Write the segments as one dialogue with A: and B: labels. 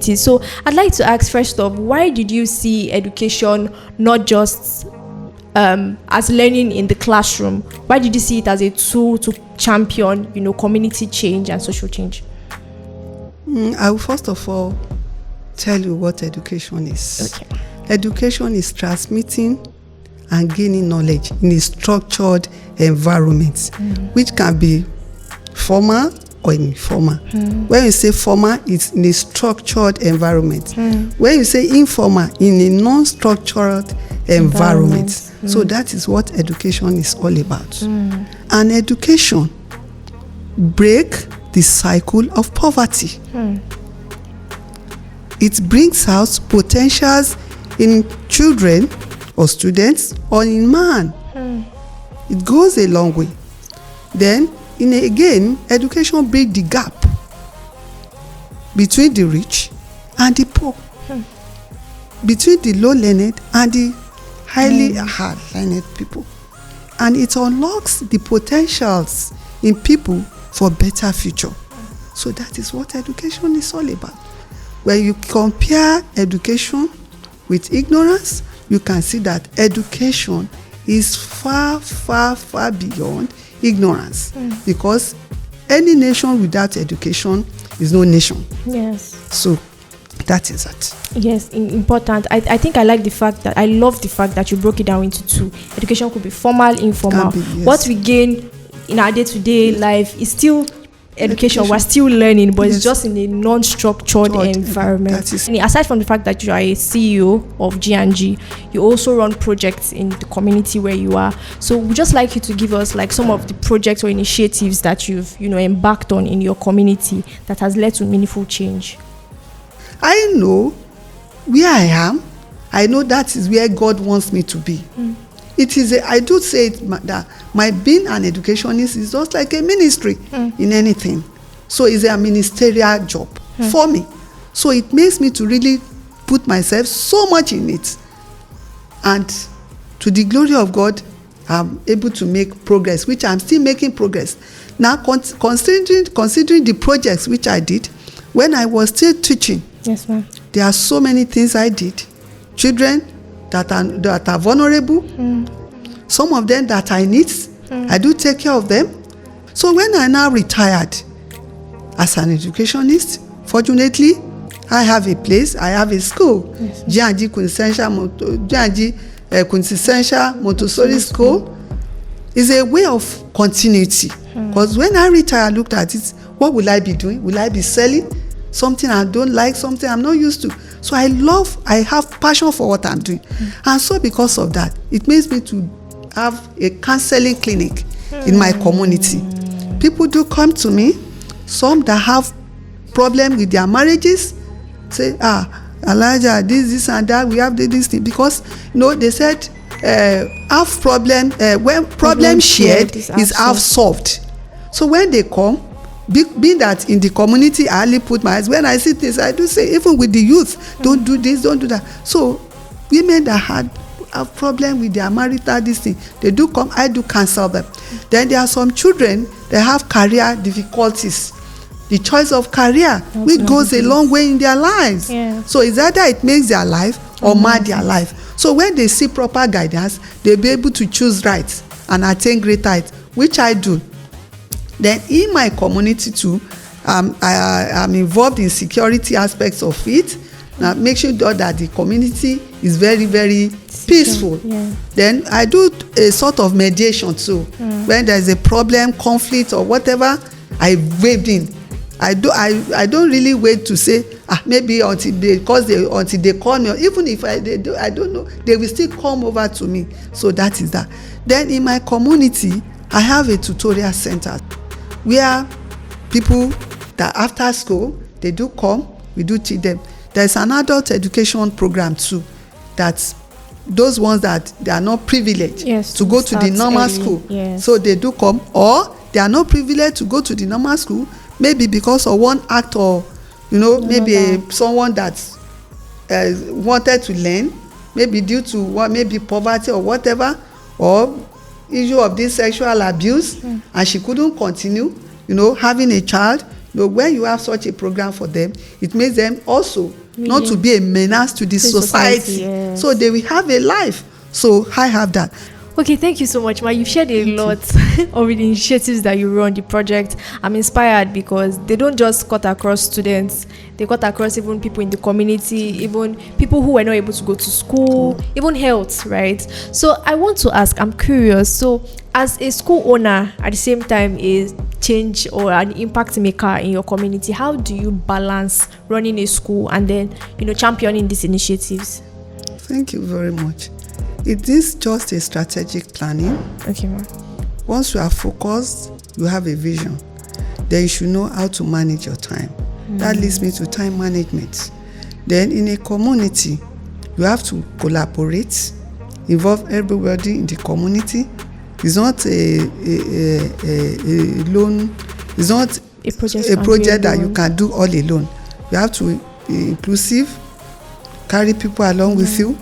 A: So I'd like to ask first off, why did you see education not just as learning in the classroom? Why did you see it as a tool to champion, community change and social change?
B: I will first of all tell you what education is.
A: Okay.
B: Education is transmitting and gaining knowledge in a structured environment, which can be formal or informal. When you say formal, it's in a structured environment. When you say informal, in a non-structured environment. So that is what education is all about. And education break the cycle of poverty. It brings out potentials in children or students or in man. It goes a long way. Then, again, education breaks the gap between the rich and the poor, between the low-learned and the highly hard-learned people. And it unlocks the potentials in people for better future. So that is what education is all about. When you compare education with ignorance, you can see that education is far, far, far beyond ignorance. Because any nation without education is no nation.
A: Yes.
B: So that is it.
A: Yes, important. I think I love the fact that you broke it down into two. Education could be formal, informal.
B: Yes.
A: What we gain in our day-to-day life is still education. We're still learning, but it's just in a non-structured environment. And aside from the fact that you are a CEO of G&G, you also run projects in the community where you are. So we'd just like you to give us like some of the projects or initiatives that you've embarked on in your community that has led to meaningful change.
B: I know where I am. I know that is where God wants me to be. It is I do say that my being an educationist is just like a ministry in anything. So it's a ministerial job for me. So it makes me to really put myself so much in it. And to the glory of God, I'm able to make progress, which I'm still making progress. Now, considering the projects which I did when I was still teaching,
A: yes, ma'am.
B: There are so many things I did. Children that are vulnerable, some of them that I need, I do take care of them. So when I now retired as an educationist, fortunately, I have a place, I have a school, G&G Quintessential Montessori School. Is a way of continuity. Because when I retired, I looked at it, what will I be doing? Will I be selling something I don't like, something I'm not used to? So I have passion for what I'm doing. And so because of that, it makes me to have a counseling clinic in my community. People do come to me, some that have problem with their marriages, say, Alhaja, this and that, we have this thing. Because, they said, half problem, when problem shared is half solved. So when they come, being that in the community, I only put my eyes. When I see this, I do say, even with the youth, don't do this, don't do that. So women that have problem with their marital this thing, they do come, I do counsel them. Then there are some children that have career difficulties. The choice of career, which goes a long way in their lives. Yeah. So it's either it makes their life or mar their life. So when they see proper guidance, they'll be able to choose right and attain great heights, which I do. Then in my community too, I'm involved in security aspects of it. Now make sure that the community is very, very peaceful. Yeah. Then I do a sort of mediation too. When there's a problem, conflict or whatever, I wade in. I don't really wait to say maybe until they call me, or even if I don't know, they will still come over to me. So that is that. Then in my community, I have a tutorial center where people that after school, they do come, we do teach them. There's an adult education program too, that those ones that they are not privileged to go to the normal school. Yes. So they do come, or they are not privileged to go to the normal school, maybe because of one act or, maybe someone that wanted to learn, maybe due to maybe poverty or whatever, or issue of this sexual abuse, and she couldn't continue, having a child. But when you have such a program for them, it makes them also not to be a menace to the society.
A: Yes.
B: So they will have a life. So I have that.
A: Okay, thank you so much, Ma. You've shared a lot of the initiatives that you run, the project. I'm inspired because they don't just cut across students. They cut across even people in the community, even people who were not able to go to school, even health, right? So I want to ask, I'm curious. So as a school owner, at the same time is change or an impact maker in your community, how do you balance running a school and then, championing these initiatives?
B: Thank you very much. It is just a strategic planning.
A: Okay, ma'am.
B: Once you are focused, you have a vision, then you should know how to manage your time. That leads me to time management. Then in a community, you have to collaborate, involve everybody in the community. It's not a lone, it's not a project that you can do all alone. You have to be inclusive, carry people along with you,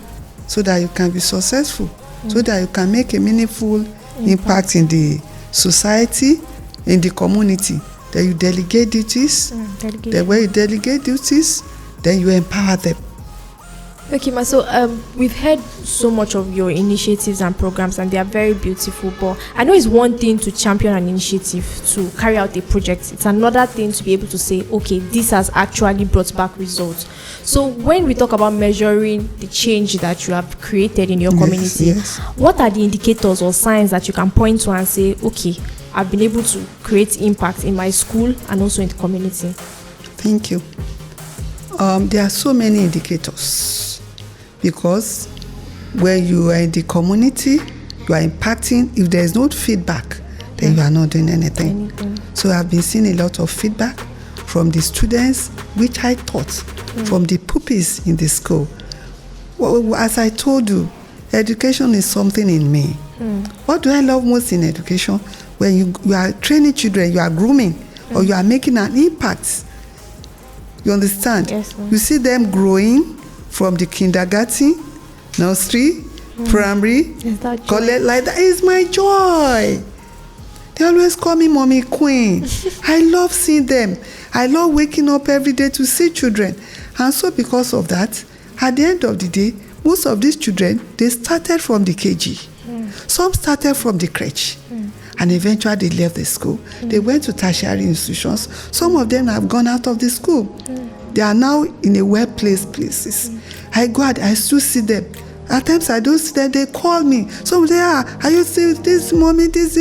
B: so that you can be successful, so that you can make a meaningful impact in the society, in the community. Then you delegate duties. Then when you delegate duties, then you empower them.
A: Okay, Ma. So we've heard so much of your initiatives and programs, and they are very beautiful. But I know it's one thing to champion an initiative, to carry out a project. It's another thing to be able to say, okay, this has actually brought back results. So when we talk about measuring the change that you have created in your community, what are the indicators or signs that you can point to and say, okay, I've been able to create impact in my school and also in the community?
B: Thank you. There are so many indicators. Because when you are in the community, you are impacting. If there is no feedback, then you are not doing anything. So I've been seeing a lot of feedback from the students, which I taught from the pupils in the school. Well, as I told you, education is something in me. What do I love most in education? When you are training children, you are grooming, or you are making an impact. You understand?
A: Yes,
B: you see them growing from the kindergarten, nursery, primary, college, like that is my joy. They always call me Mommy Queen. I love seeing them. I love waking up every day to see children. And so because of that, at the end of the day, most of these children, they started from the KG. Some started from the crèche. And eventually they left the school. They went to tertiary institutions. Some of them have gone out of the school. They are now in a well-placed places. I go out, I still see them. At times I don't see them, they call me. So they are you see this, Mommy, this.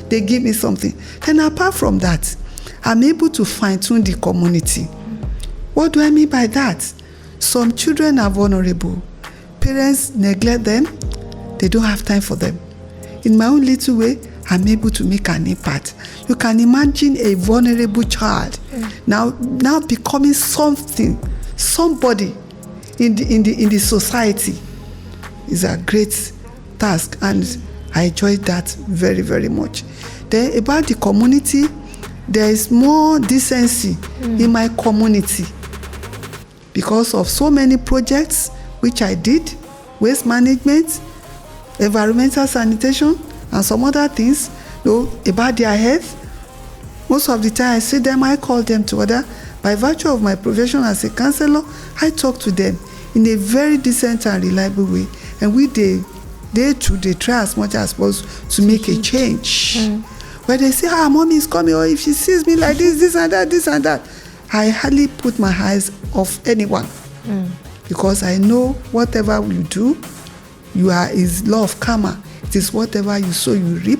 B: They give me something. And apart from that, I'm able to fine-tune the community. What do I mean by that? Some children are vulnerable. Parents neglect them. They don't have time for them. In my own little way, I'm able to make an impact. You can imagine a vulnerable child now becoming somebody in the society. Is a great task, and I enjoy that very, very much. Then about the community, there is more decency in my community because of so many projects which I did, waste management, environmental sanitation, and some other things, about their health. Most of the time I see them, I call them to order. By virtue of my profession as a counselor, I talk to them in a very decent and reliable way. And they try as much as possible to make a change. When they say, Mommy is coming, or if she sees me like this and that, I hardly put my eyes off anyone. Because I know whatever you do, is law of karma. It is whatever you sow, you reap.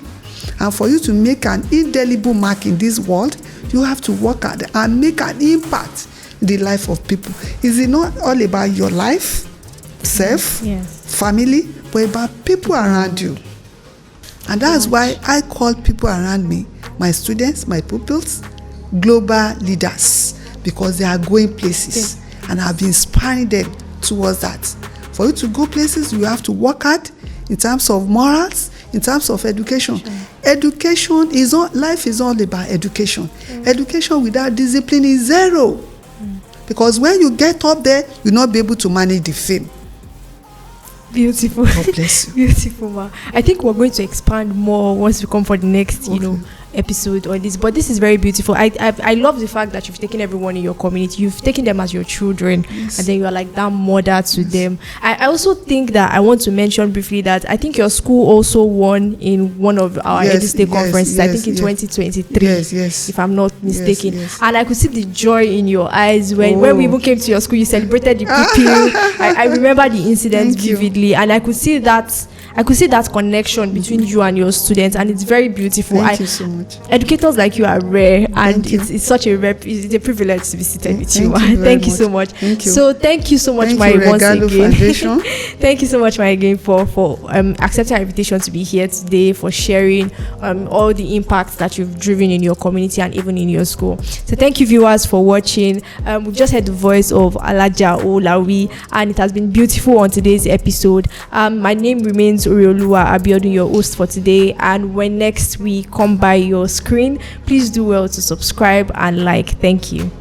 B: And for you to make an indelible mark in this world, you have to work hard and make an impact in the life of people. Is it not all about your life, self, family, but about people around you? And that's why I call people around me, my students, my pupils, global leaders, because they are going places. And I've been inspiring them towards that. For you to go places, you have to work hard in terms of morals, in terms of education. Education is all, life is all about education. Education without discipline is zero. Because when you get up there, you'll not be able to manage the fame.
A: Beautiful.
B: God bless you.
A: Beautiful, Ma. I think we're going to expand more once we come for the next, episode on this, but this is very beautiful. I love the fact that you've taken everyone in your community, you've taken them as your children, and then you are like that mother to them. I also think that I want to mention briefly that I think your school also won in one of our Edu State conferences, I think in 2023, if I'm not mistaken. And I could see the joy in your eyes when we even came to your school. You celebrated the pupil. I remember the incident vividly, and I could see that connection between you and your students, and it's very beautiful.
B: Thank you so much.
A: Educators like you are rare, and it's such a it's a privilege to be seated with you. Thank you so much.
B: Thank you.
A: So thank you so much, my once again. Thank you so much, my again, for accepting our invitation to be here today, for sharing all the impacts that you've driven in your community and even in your school. So thank you, viewers, for watching. We've just heard the voice of Alhaja Owolawi, and it has been beautiful on today's episode. My name remains Urioluwa Abiodun, your host for today, and when next we come by your screen, please do well to subscribe and like. Thank you.